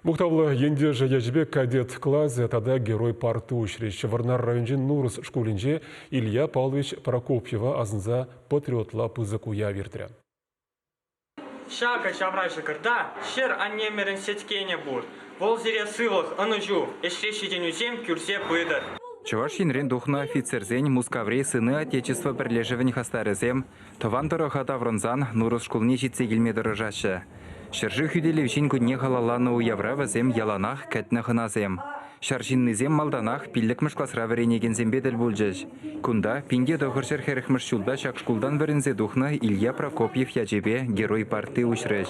Мұқтавлы енде жаяжбек кадет класс тада герой парты учреждения Варнар районжин Нурус школинже Илья Павлович Прокопьева азынза патриотла пызыкуя вертірі. Шака шаврайшы кырта, шер аннемерін сеткене бұр. Вол зере сылық, ұныжу, эшрешеден үзем күрсе пыдыр. Чуваш енрен духна офицерзень Мускаврей сыны Отечества прилежевань хастарызем, тован дорохата вронзан Нурус школни житсе келмедірі жашы. Шыржы хүделевшін күнне халаланы уявравызем яланах кәтні хыназем. Шаржиннызем малданах пиллік мышкласра варенеген бедел бұлжыш. Кунда пинге доғыршыр херіхмыш шулда шақ шкулдан варензе духна Илья Прокопьев ячебе герой парты ушрыш.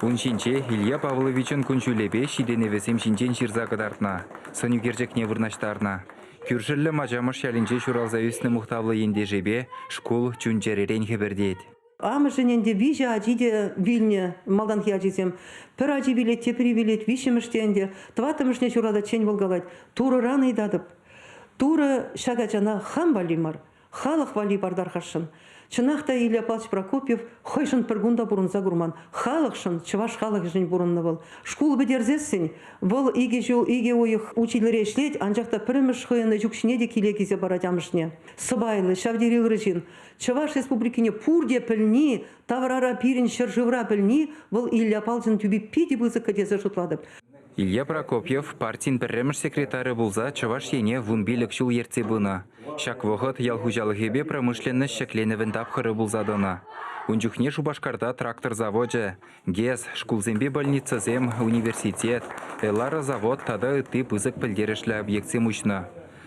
Уншинче Илья Павловичын күншулебе шиденевесем шинчен ширзағыдартна. Сонюгержек не вырнаштарна. Күршілі мажамыш шалинче шуралза үсіні мұқтавлы ендежебе школ чунчаререн хебердейд. Амы жененде вижа ажиде вильне малданхи ажизем. Пір ажи билет, тепри билет, вишеміштенде, тватымышне шурада чен болгалайд. Туры раны идадып. Туры шагачана хам валимар, халық вали бардархашын. Чынақта Илья Павлович Прокопьев хойшын піргунда бұрынза гурман. Халықшын, чываш халық жын бұрынны был. Шкул бідерзесін, бұл иге жол, иге ойық училері ешлет, анжақта піріміш хойыны жүкшінеде келекезе барадамышне. Сыбайлы, шавдері ғырыжын. Чываш республикіне пурде пілні, таврара пирін шыржывра пілні, бұл Илья Павловичын түбі педе бұзық кәдесі жұтладып. Илья Прокопьев партин пірреміш секретары болза Чуваш ене вунбилік шул ерце бұны. Шак вғыт ялхужалығыбе промышленні шекленівін тапқыры болзадына. Унчухне Шубашкарда трактор заводжы, ГЕС, шкулзембе больницазем, университет, элара завод тада ыты пызык пілдерішлі объектсе мұшны.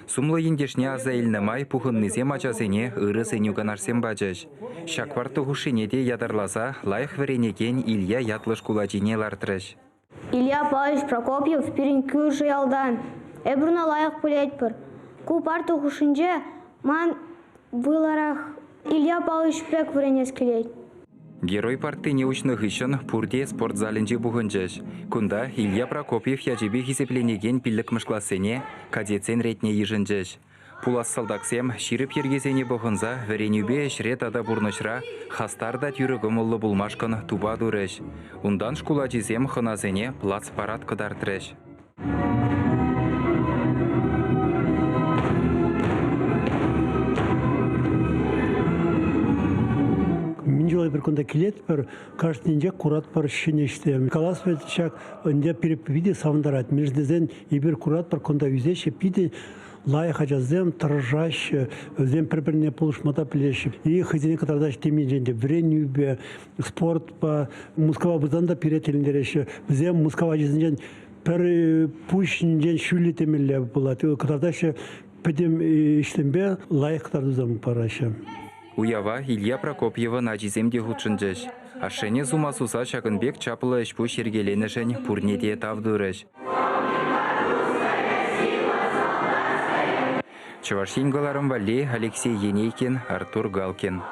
Сумлы ендешне аза илнымай пухыннызем ачасене ыры сенюганарсем бачыш. Шакварты хушинеде ядарласа лайық варенеген Илья ятлы шкулачине лартырыш. Илья Павлович Прокопьев перенкür жиялдан. Эбруна лайық пілетпір. Ку парты хушинже ман выларах Илья Павлович пек варенес келет. Герой парты неучных ишын пурде спортзалінже бұғынжыш. Кунда Илья Прокопьев яжебе хисепленеген пілік мышкласыне кадетсен ретне ежінжыш. Пулас салдаксем ширіп ергезене бұғынза варенюбе шрет ада бұрнышра хастарда тюрігім ұлы бұлмашқын туба дұрыш. Ундан шкула жезем хыназене плац парад кыдартырыш. Минжолай бір күнде келет бір, каждый курат бір шынешті. Калас бәтішак, үнде перепиде савындарат. Междезен ебір курат бір күнде үзеші, пиде лайық ажазем, тұржаш, өзем бір-біріне полушмата плеші. И хызіне катардаш темен женде вренюбе, спорт па, Мускава бұзан да перетеліндереші. Өзем Мускава жезінжен бір пушын жен шүлі темелі болады. Катардашы пәдем іштенбе лайық катардызам парашы. Уява Илья Прокопьева начиземде худшынжыш. Ашене зума суса шагынбек чапылы ішпу шергеленішін пурнеде тавдырыш. Чувашингаларым Валли, Алексей Енейкин, Артур Галкин.